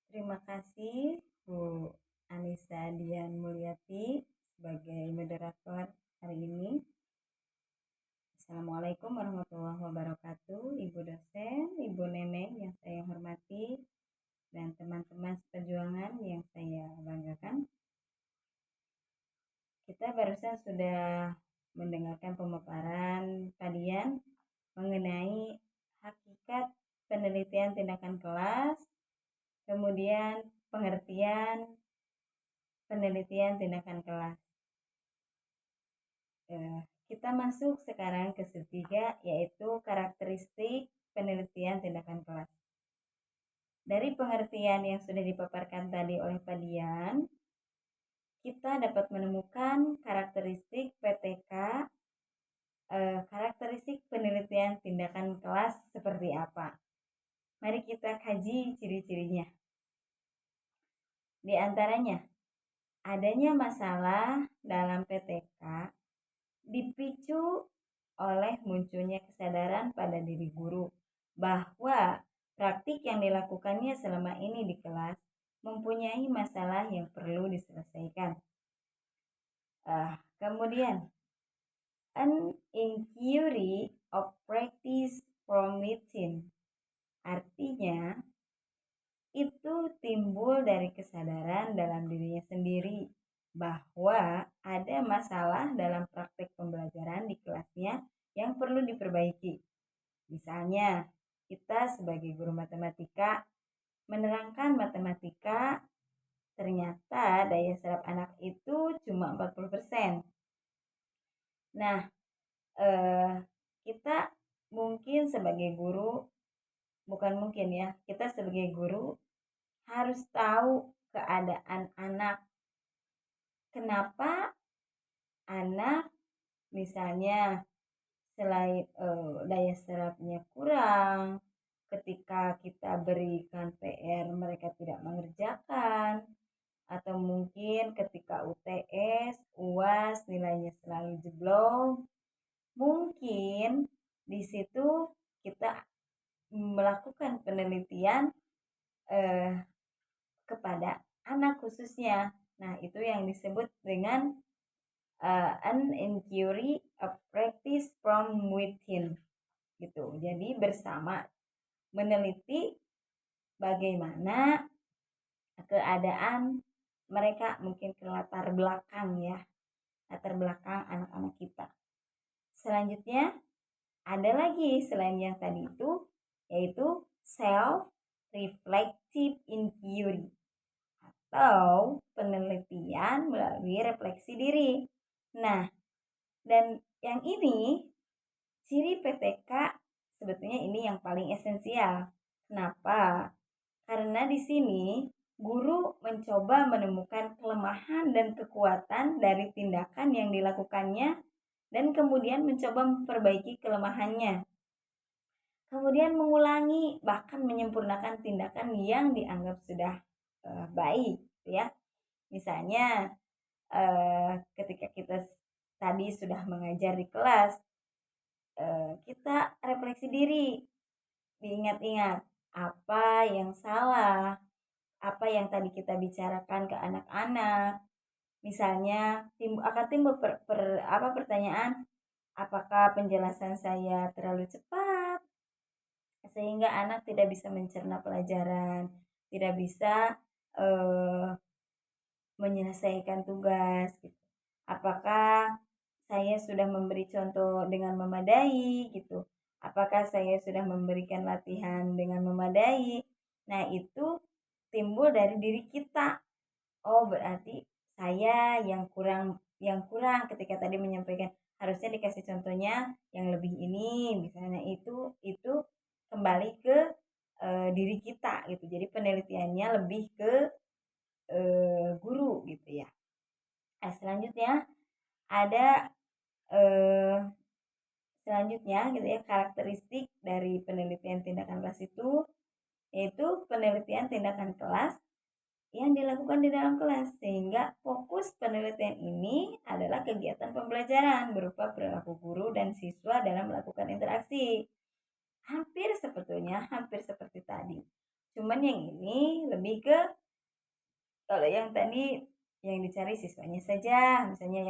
Terima kasih Bu Anissa Dian Mulyati sebagai moderator hari ini. Assalamualaikum warahmatullahi wabarakatuh, Ibu dosen, Ibu Neneng yang saya hormati, dan teman-teman seperjuangan yang saya banggakan. Kita barusan sudah mendengarkan pemaparan Pak Dian mengenai hakikat penelitian tindakan kelas, kemudian pengertian penelitian tindakan kelas. Kita masuk sekarang ke ketiga, yaitu karakteristik penelitian tindakan kelas. Dari pengertian yang sudah dipaparkan tadi oleh Pak Dian, kita dapat menemukan karakteristik PTK, karakteristik penelitian tindakan kelas seperti apa. Mari kita kaji ciri-cirinya. Di antaranya, adanya masalah dalam PTK dipicu oleh munculnya kesadaran pada diri guru bahwa praktik yang dilakukannya selama ini di kelas mempunyai masalah yang perlu diselesaikan. Kemudian, an inquiry of practice from within. Artinya, itu timbul dari kesadaran dalam dirinya sendiri bahwa ada masalah dalam praktek pembelajaran di kelasnya yang perlu diperbaiki. Misalnya, kita sebagai guru matematika menerangkan matematika, ternyata daya serap anak itu cuma 40%. Nah, kita mungkin sebagai guru, bukan mungkin ya, kita sebagai guru harus tahu keadaan anak. Kenapa anak misalnya selain daya serapnya kurang, ketika kita berikan PR mereka tidak mengerjakan, atau mungkin ketika UTS, UAS nilainya selalu jeblok. Mungkin di situ kita melakukan penelitian kepada anak khususnya. Nah, itu yang disebut dengan an inquiry of practice from within gitu. Jadi bersama meneliti bagaimana keadaan mereka, mungkin ke latar belakang ya, latar belakang anak-anak kita. Selanjutnya ada lagi selain yang tadi itu, yaitu self reflective inquiry atau penelitian melalui refleksi diri. Nah, dan yang ini ciri PTK sebetulnya ini yang paling esensial. Kenapa? Karena di sini guru mencoba menemukan kelemahan dan kekuatan dari tindakan yang dilakukannya dan kemudian mencoba memperbaiki kelemahannya. Kemudian mengulangi bahkan menyempurnakan tindakan yang dianggap sudah baik ya. Misalnya ketika kita tadi sudah mengajar di kelas, kita refleksi diri, diingat-ingat apa yang salah, apa yang tadi kita bicarakan ke anak-anak. Misalnya akan timbul pertanyaan, apakah penjelasan saya terlalu cepat sehingga anak tidak bisa mencerna pelajaran, tidak bisa menyelesaikan tugas gitu. Apakah saya sudah memberi contoh dengan memadai gitu? Apakah saya sudah memberikan latihan dengan memadai? Nah, itu timbul dari diri kita. Oh, berarti saya yang kurang ketika tadi menyampaikan, harusnya dikasih contohnya yang lebih ini, misalnya itu kembali ke diri kita gitu. Jadi penelitiannya lebih ke guru gitu ya. Nah, selanjutnya ada selanjutnya gitu ya, karakteristik dari penelitian tindakan kelas itu yaitu penelitian tindakan kelas yang dilakukan di dalam kelas, sehingga fokus penelitian ini adalah kegiatan pembelajaran berupa perilaku guru dan siswa dalam melakukan interaksi. Hampir seperti tadi. Cuman yang ini lebih ke, kalau yang tadi yang dicari siswanya saja, misalnya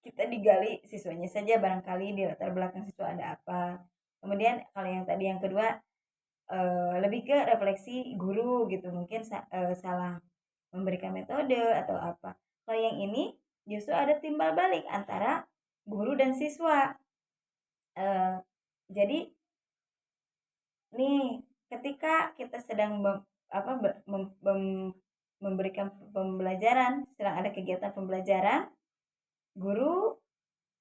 kita digali siswanya saja, barangkali di latar belakang siswa ada apa. Kemudian kalau yang tadi yang kedua lebih ke refleksi guru gitu, mungkin salah memberikan metode atau apa. Kalau yang ini justru ada timbal balik antara guru dan siswa. Jadi nih, ketika kita sedang memberikan pembelajaran, sedang ada kegiatan pembelajaran, guru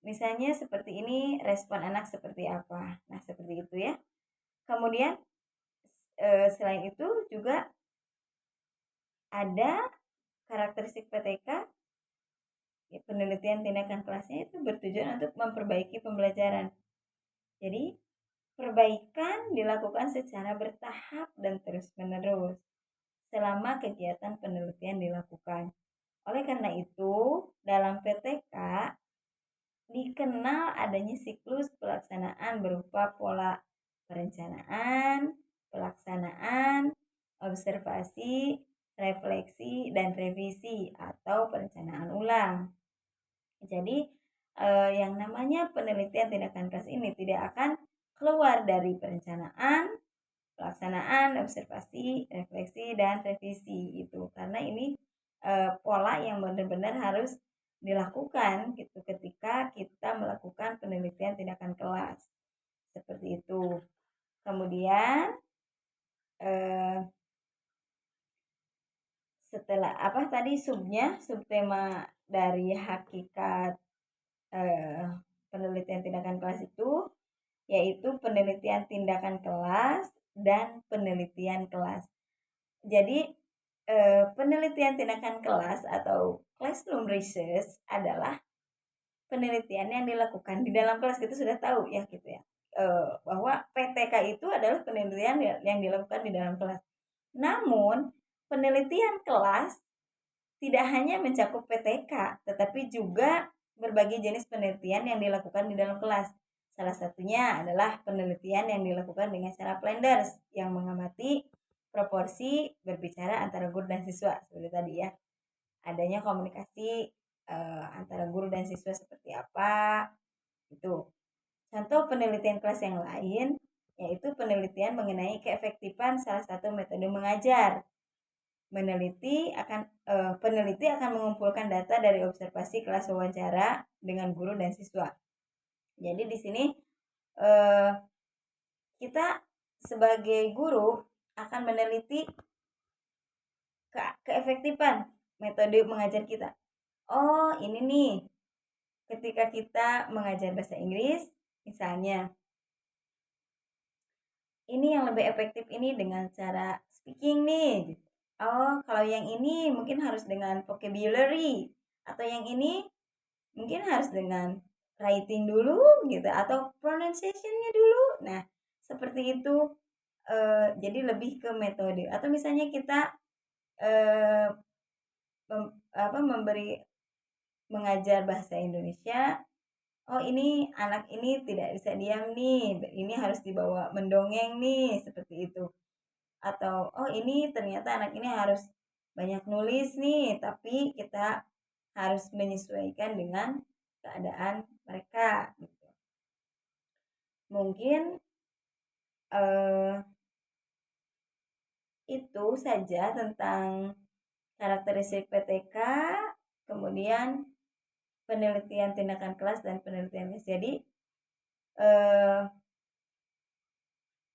misalnya seperti ini, respon anak seperti apa. Nah, seperti itu ya. Kemudian selain itu juga ada karakteristik PTK, ya, penelitian tindakan kelasnya itu bertujuan untuk memperbaiki pembelajaran. Jadi perbaikan dilakukan secara bertahap dan terus-menerus selama kegiatan penelitian dilakukan. Oleh karena itu, dalam PTK dikenal adanya siklus pelaksanaan berupa pola perencanaan, pelaksanaan, observasi, refleksi, dan revisi atau perencanaan ulang. Jadi yang namanya penelitian tindakan kelas ini tidak akan keluar dari perencanaan, pelaksanaan, observasi, refleksi, dan revisi itu, karena ini pola yang benar-benar harus dilakukan gitu ketika kita melakukan penelitian tindakan kelas seperti itu. Kemudian setelah apa tadi subtema dari hakikat penelitian tindakan kelas itu yaitu penelitian tindakan kelas dan penelitian kelas. Jadi penelitian tindakan kelas atau classroom research adalah penelitian yang dilakukan di dalam kelas. Kita sudah tahu ya gitu ya, bahwa PTK itu adalah penelitian yang dilakukan di dalam kelas. Namun penelitian kelas tidak hanya mencakup PTK, tetapi juga berbagai jenis penelitian yang dilakukan di dalam kelas. Salah satunya adalah penelitian yang dilakukan dengan cara Flanders yang mengamati proporsi berbicara antara guru dan siswa seperti tadi ya. Adanya komunikasi antara guru dan siswa seperti apa itu. Contoh penelitian kelas yang lain yaitu penelitian mengenai keefektifan salah satu metode mengajar. Peneliti akan mengumpulkan data dari observasi kelas wawancara dengan guru dan siswa. Jadi di sini kita sebagai guru akan meneliti keefektifan metode mengajar kita. Oh, ini nih, ketika kita mengajar bahasa Inggris, misalnya, ini yang lebih efektif ini dengan cara speaking nih. Oh, kalau yang ini mungkin harus dengan vocabulary, atau yang ini mungkin harus dengan writing dulu gitu, atau pronunciation-nya dulu. Nah, seperti itu. Jadi lebih ke metode. Atau misalnya kita memberi mengajar bahasa Indonesia. Oh, ini anak ini tidak bisa diam nih, ini harus dibawa mendongeng nih, seperti itu. Atau oh, ini ternyata anak ini harus banyak nulis nih, tapi kita harus menyesuaikan dengan keadaan mereka gitu. Mungkin itu saja tentang karakteristik PTK, kemudian penelitian tindakan kelas dan penelitian kelas. Jadi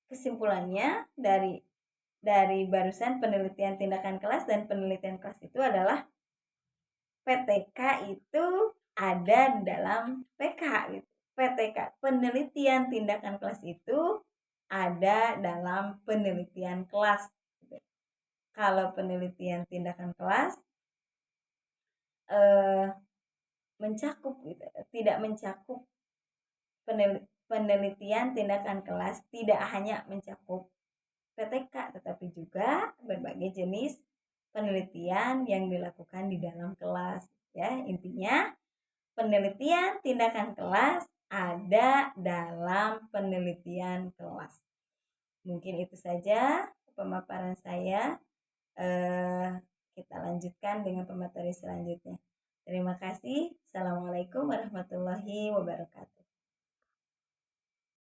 kesimpulannya dari barusan penelitian tindakan kelas dan penelitian kelas itu adalah PTK itu ada dalam PK gitu. PTK, penelitian tindakan kelas itu ada dalam penelitian kelas. Kalau penelitian tindakan kelas mencakup gitu, tidak mencakup penelitian tindakan kelas, tidak hanya mencakup PTK, tetapi juga berbagai jenis penelitian yang dilakukan di dalam kelas. Ya, intinya penelitian tindakan kelas ada dalam penelitian kelas. Mungkin itu saja pemaparan saya. Eh, kita lanjutkan dengan pemateri selanjutnya. Terima kasih. Assalamualaikum warahmatullahi wabarakatuh.